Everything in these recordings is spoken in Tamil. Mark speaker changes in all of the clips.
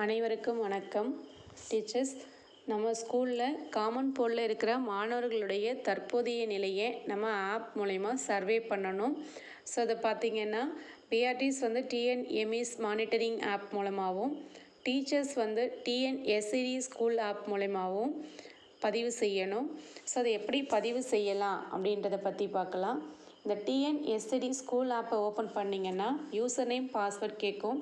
Speaker 1: அனைவருக்கும் வணக்கம். டீச்சர்ஸ், நம்ம ஸ்கூலில் காமன் போர்டில் இருக்கிற மாணவர்களுடைய தற்போதைய நிலையை நம்ம ஆப் மூலயமா சர்வே பண்ணணும். ஸோ அதை பார்த்திங்கன்னா பிஆர்டிஸ் வந்து எமிஸ் மானிட்டரிங் ஆப் மூலமாகவும், டீச்சர்ஸ் வந்து TNSED ஸ்கூல் ஆப் மூலயமாகவும் பதிவு செய்யணும். ஸோ அதை எப்படி பதிவு செய்யலாம் அப்படின்றத பற்றி பார்க்கலாம். இந்த TNSED ஸ்கூல் ஆப்பை ஓப்பன் பண்ணிங்கன்னா யூசர் நேம் பாஸ்வேர்ட் கேட்கும்.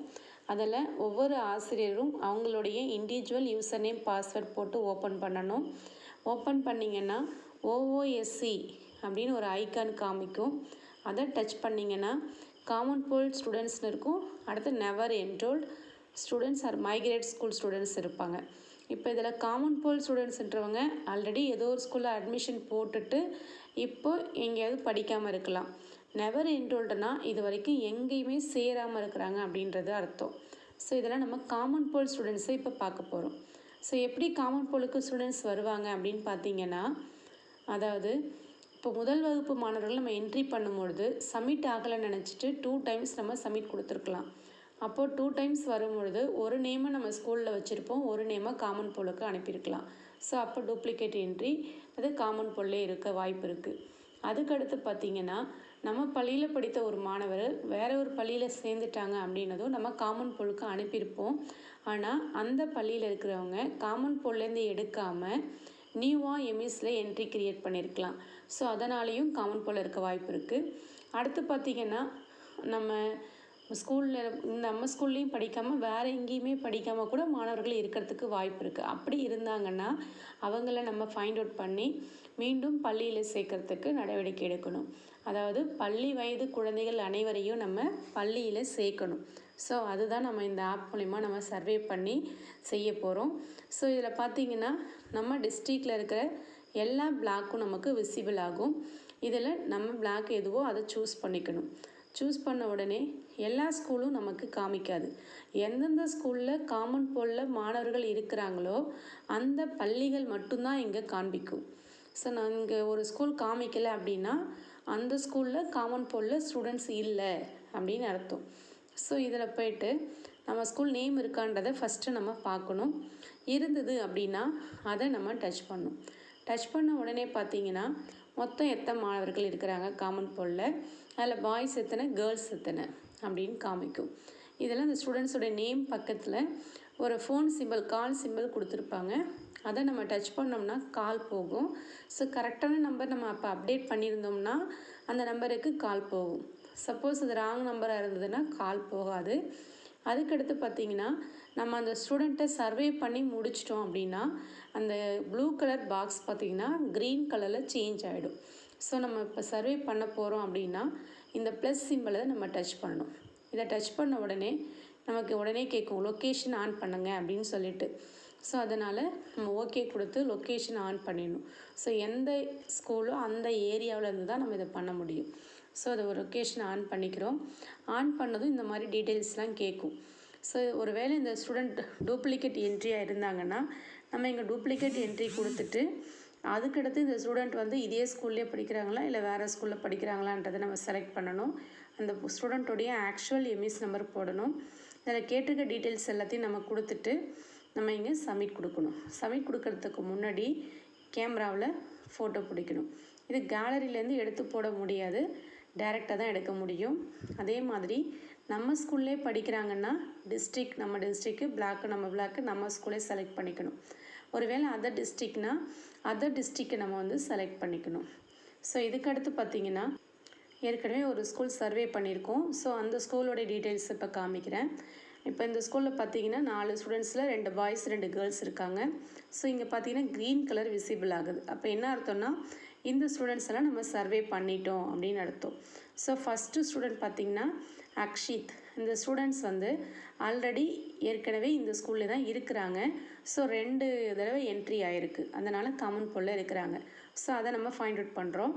Speaker 1: அதில் ஒவ்வொரு ஆசிரியரும் அவங்களுடைய இண்டிவிஜுவல் யூசர் நேம் பாஸ்வேர்ட் போட்டு ஓப்பன் பண்ணணும். ஓப்பன் பண்ணிங்கன்னா OOSC அப்படின்னு ஒரு ஐக்கான் காமிக்கும். அதை டச் பண்ணிங்கன்னா காமன் போல் ஸ்டூடெண்ட்ஸ்னு இருக்கும். அடுத்து never enrolled students are migrate school students இருப்பாங்க. இப்போ இதில் காமன் போல் ஸ்டூடெண்ட்ஸ்ன்றவங்க ஆல்ரெடி ஏதோ ஒரு ஸ்கூலில் அட்மிஷன் போட்டுட்டு இப்போ எங்கேயாவது படிக்காமல் இருக்கலாம். நெவர் என்ரோல்டுனா இது வரைக்கும் எங்கேயுமே சேராமல் இருக்கிறாங்க அப்படின்றது அர்த்தம். ஸோ இதெல்லாம் நம்ம காமன் போல் ஸ்டூடெண்ட்ஸை இப்போ பார்க்க போகிறோம். ஸோ எப்படி காமன் போலுக்கு ஸ்டூடெண்ட்ஸ் வருவாங்க அப்படின்னு பார்த்தீங்கன்னா, அதாவது இப்போ முதல் வகுப்பு மாணவர்கள் நம்ம என்ட்ரி பண்ணும்பொழுது சப்மிட் ஆகலைன்னு நினச்சிட்டு 2 டைம்ஸ் நம்ம சப்மிட் கொடுத்துருக்கலாம். அப்போது 2 டைம்ஸ் வரும்பொழுது ஒரு நேமை நம்ம ஸ்கூலில் வச்சுருப்போம், ஒரு நேமை காமன் போலுக்கு அனுப்பியிருக்கலாம். ஸோ அப்போ டூப்ளிகேட் என்ட்ரி அது காமன் போல்லே இருக்க வாய்ப்பு இருக்குது. அதுக்கடுத்து பார்த்திங்கன்னா, நம்ம பள்ளியில் படித்த ஒரு மாணவர் வேறு ஒரு பள்ளியில் சேர்ந்துட்டாங்க அப்படின்னதும் நம்ம காமன் போலுக்கு அனுப்பியிருப்போம். ஆனால் அந்த பள்ளியில் இருக்கிறவங்க காமன் போல்லேருந்து எடுக்காமல் நியூவாக எமிஸில் என்ட்ரி க்ரியேட் பண்ணியிருக்கலாம். ஸோ அதனாலேயும் காமன் போல் இருக்க வாய்ப்பு இருக்குது. அடுத்து பார்த்திங்கன்னா, நம்ம ஸ்கூலில் நம்ம ஸ்கூல்லையும் படிக்காமல் வேறு எங்கேயுமே படிக்காமல் கூட மாணவர்கள் இருக்கிறதுக்கு வாய்ப்பு இருக்குது. அப்படி இருந்தாங்கன்னா அவங்கள நம்ம ஃபைண்ட் அவுட் பண்ணி மீண்டும் பள்ளியில் சேர்க்கறதுக்கு நடவடிக்கை எடுக்கணும். அதாவது பள்ளி வயது குழந்தைகள் அனைவரையும் நம்ம பள்ளியில் சேர்க்கணும். ஸோ அதுதான் நம்ம இந்த ஆப் மூலிமா நம்ம சர்வே பண்ணி செய்ய போகிறோம். ஸோ இதில் பார்த்திங்கன்னா நம்ம டிஸ்ட்ரிக்டில் இருக்கிற எல்லா பிளாக்கும் நமக்கு விசிபிள் ஆகும். இதில் நம்ம பிளாக் எதுவோ அதை சூஸ் பண்ணிக்கணும். சூஸ் பண்ண உடனே எல்லா ஸ்கூலும் நமக்கு காமிக்காது. எந்தெந்த ஸ்கூலில் காமன் போலில் மாணவர்கள் இருக்கிறாங்களோ அந்த பள்ளிகள் மட்டும்தான் இங்கே காண்பிக்கும். ஸோ நான் இங்கே ஒரு ஸ்கூல் காமிக்கலை அப்படின்னா அந்த ஸ்கூலில் காமன் போலில் ஸ்டூடெண்ட்ஸ் இல்லை அப்படின்னு அர்த்தம். ஸோ இதில் போய்ட்டு நம்ம ஸ்கூல் நேம் இருக்கான்றதை ஃபஸ்ட்டு நம்ம பார்க்கணும். இருந்தது அப்படின்னா அதை நம்ம டச் பண்ணணும். டச் பண்ண உடனே பார்த்திங்கன்னா மொத்தம் எத்தனை மாணவர்கள் இருக்கிறாங்க காமன் போலில், அதில் பாய்ஸ் எத்தனை, கேர்ள்ஸ் எத்தனை அப்படின்னு காமிக்கும். இதில் அந்த ஸ்டூடெண்ட்ஸோடைய நேம் பக்கத்தில் ஒரு ஃபோன் சிம்பிள், கால் சிம்பிள் கொடுத்துருப்பாங்க. அதை நம்ம டச் பண்ணோம்னா கால் போகும். ஸோ கரெக்டான நம்பர் நம்ம அப்போ அப்டேட் பண்ணியிருந்தோம்னா அந்த நம்பருக்கு கால் போகும். சப்போஸ் அது ராங் நம்பராக இருந்ததுன்னா கால் போகாது. அதுக்கடுத்து பார்த்திங்கன்னா, நம்ம அந்த ஸ்டூடெண்ட்டை சர்வே பண்ணி முடிச்சிட்டோம் அப்படின்னா அந்த ப்ளூ கலர் பாக்ஸ் பார்த்திங்கன்னா க்ரீன் கலரில் சேஞ்ச் ஆகிடும். ஸோ நம்ம இப்போ சர்வே பண்ண போகிறோம் அப்படின்னா இந்த ப்ளஸ் சிம்பிளை நம்ம டச் பண்ணணும். இதை டச் பண்ண உடனே நமக்கு உடனே கேட்கும் லொக்கேஷன் ஆன் பண்ணுங்க அப்படின்னு சொல்லிட்டு. ஸோ அதனால் நம்ம ஓகே கொடுத்து லொக்கேஷன் ஆன் பண்ணிடணும். ஸோ எந்த ஸ்கூலோ அந்த ஏரியாவில் இருந்து தான் நம்ம இதை பண்ண முடியும். ஸோ அதை ஒரு லொக்கேஷன் ஆன் பண்ணிக்கிறோம். ஆன் பண்ணதும் இந்த மாதிரி டீட்டெயில்ஸ்லாம் கேட்கும். ஸோ ஒரு வேளை இந்த ஸ்டூடெண்ட் டூப்ளிகேட் என்ட்ரியாக இருந்தாங்கன்னா நம்ம இங்கே டூப்ளிகேட் என்ட்ரி கொடுத்துட்டு அதுக்கடுத்து இந்த ஸ்டூடெண்ட் வந்து இதே ஸ்கூல்லே படிக்கிறாங்களா இல்லை வேறு ஸ்கூலில் படிக்கிறாங்களான்றதை நம்ம செலக்ட் பண்ணணும். அந்த ஸ்டூடெண்ட்டோடைய ஆக்சுவல் எமிஸ் நம்பர் போடணும். இதில் கேட்டிருக்க டீட்டெயில்ஸ் எல்லாத்தையும் நம்ம கொடுத்துட்டு நம்ம இங்கே சப்மிட் கொடுக்கணும். சப்மிட் கொடுக்கறதுக்கு முன்னாடி கேமராவில் ஃபோட்டோ பிடிக்கணும். இது கேலரியிலேருந்து எடுத்து போட முடியாது, டைரெக்டாக தான் எடுக்க முடியும். அதே மாதிரி நம்ம ஸ்கூல்லே படிக்கிறாங்கன்னா நம்ம டிஸ்ட்ரிக்கு பிளாக்கு, நம்ம பிளாக்கு நம்ம ஸ்கூலே செலக்ட் பண்ணிக்கணும். ஒருவேளை அதர் டிஸ்ட்ரிக்கை நம்ம வந்து செலக்ட் பண்ணிக்கணும். ஸோ இதுக்கடுத்து பார்த்திங்கன்னா ஏற்கனவே ஒரு ஸ்கூல் சர்வே பண்ணியிருக்கோம். ஸோ அந்த ஸ்கூலோடைய டீட்டெயில்ஸ் இப்போ காமிக்கிறேன். இப்போ இந்த ஸ்கூலில் பார்த்தீங்கன்னா 4 ஸ்டூடெண்ட்ஸில் 2 பாய்ஸ் 2 கேர்ள்ஸ் இருக்காங்க. ஸோ இங்கே பார்த்தீங்கன்னா க்ரீன் கலர் விசிபிள் ஆகுது. அப்போ என்ன அர்த்தம்னா இந்த ஸ்டூடெண்ட்ஸ் எல்லாம் நம்ம சர்வே பண்ணிட்டோம் அப்படின்னு அர்த்தம். ஸோ ஃபஸ்ட்டு ஸ்டூடெண்ட் பார்த்திங்கன்னா அக்ஷித். இந்த ஸ்டூடெண்ட்ஸ் வந்து ஆல்ரெடி ஏற்கனவே இந்த ஸ்கூலில் தான் இருக்கிறாங்க. ஸோ 2 தடவை என்ட்ரி ஆகிருக்கு, அதனால் காமன் போலில் இருக்கிறாங்க. ஸோ அதை நம்ம ஃபைண்ட் அவுட் பண்ணுறோம்.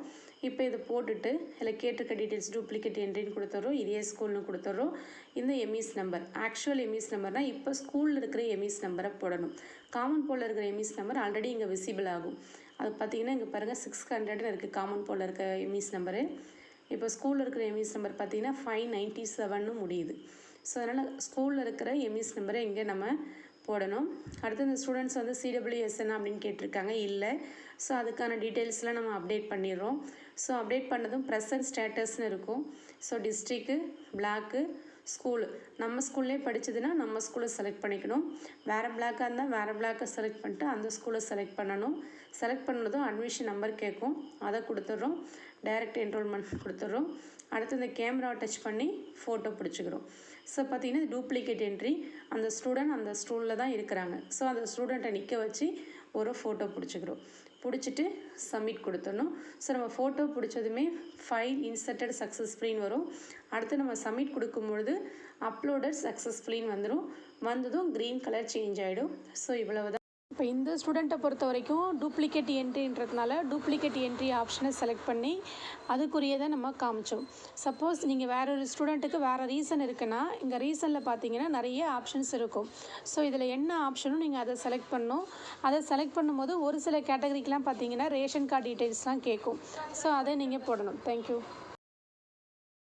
Speaker 1: இப்போ இதை போட்டுட்டு இதில் கேட்டிருக்க டீட்டெயில்ஸ் டூப்ளிகேட் என்ட்ரின்னு கொடுத்துட்றோம், இதே ஸ்கூல்னு கொடுத்துட்றோம். இந்த எமிஸ் நம்பர் ஆக்சுவல் எமிஸ் நம்பர்னால் இப்போ ஸ்கூலில் இருக்கிற எமிஸ் நம்பரை போடணும். காமன் போலில் இருக்கிற எமிஸ் நம்பர் ஆல்ரெடி இங்கே விசிபிள் ஆகும். அது பார்த்திங்கன்னா இங்கே பாருங்கள் 600 இருக்குது காமன் போலில் இருக்க எமிஸ் நம்பரு. இப்போ ஸ்கூலில் இருக்கிற எமிஸ் நம்பர் பார்த்திங்கன்னா 597 முடியுது. ஸோ அதனால் ஸ்கூலில் இருக்கிற எம்இஎஸ் நம்பரை இங்கே நம்ம போடணும். அடுத்து இந்த ஸ்டூடெண்ட்ஸ் வந்து சிடபிள்யூஎஸ்என் அப்படின்னு கேட்டிருக்காங்க, இல்லை. ஸோ அதுக்கான டீட்டெயில்ஸ்லாம் நம்ம அப்டேட் பண்ணிடுறோம். ஸோ அப்டேட் பண்ணதும் ப்ரெசன்ட் ஸ்டேட்டஸ்னு இருக்கும். ஸோ டிஸ்ட்ரிக்கு, பிளாக்கு, ஸ்கூலு, நம்ம ஸ்கூல்லே படித்ததுன்னா நம்ம ஸ்கூலை செலக்ட் பண்ணிக்கணும். வேறு பிளாக்காக இருந்தால் வேறு பிளாக்கை செலக்ட் பண்ணிட்டு அந்த ஸ்கூலை செலக்ட் பண்ணணும். செலக்ட் பண்ணதும் அட்மிஷன் நம்பர் கேட்கும், அதை கொடுத்துட்றோம். டைரக்ட் என்ரோல்மெண்ட் கொடுத்துட்றோம். அடுத்து இந்த கேமராவை டச் பண்ணி ஃபோட்டோ பிடிச்சிக்கிறோம். ஸோ பார்த்திங்கன்னா டூப்ளிகேட் என்ட்ரி, அந்த ஸ்டூடெண்ட் அந்த ஸ்டூலில் தான் இருக்கிறாங்க. ஸோ அந்த ஸ்டூடெண்ட்டை நிற்க வச்சு ஒரு ஃபோட்டோ பிடிச்சிக்கிறோம். பிடிச்சிட்டு சப்மிட் கொடுத்துடணும். ஸோ நம்ம ஃபோட்டோ பிடிச்சதுமே ஃபைல் இன்சர்ட்டட் சக்ஸஸ்ஃபுல்லின்னு வரும். அடுத்து நம்ம சப்மிட் கொடுக்கும்பொழுது அப்லோடட் சக்ஸஸ்ஃபுல்லின்னு வந்துடும். வந்ததும் க்ரீன் கலர் சேஞ்ச் ஆகிடும். ஸோ இவ்வளவு தான். இப்போ இந்த ஸ்டூடெண்ட்டை பொறுத்த வரைக்கும் டூப்ளிகேட் என்ட்ரின்றதுனால டூப்ளிகேட் என்ட்ரி ஆப்ஷனை செலக்ட் பண்ணி அதுக்குரியதை நம்ம காமிச்சோம். சப்போஸ் நீங்கள் வேற ஒரு ஸ்டூடெண்ட்டுக்கு வேறு ரீசன் இருக்குன்னா இங்கே ரீசனில் பார்த்தீங்கன்னா நிறைய ஆப்ஷன்ஸ் இருக்கும். ஸோ இதில் என்ன ஆப்ஷனும் நீங்கள் அதை செலக்ட் பண்ணணும். அதை செலக்ட் பண்ணும்போது ஒரு சில கேட்டகரிக்கெலாம் பார்த்தீங்கன்னா ரேஷன் கார்டு டீட்டெயில்ஸ்லாம் கேட்கும். ஸோ அதை நீங்கள் போடணும். தேங்க்யூ.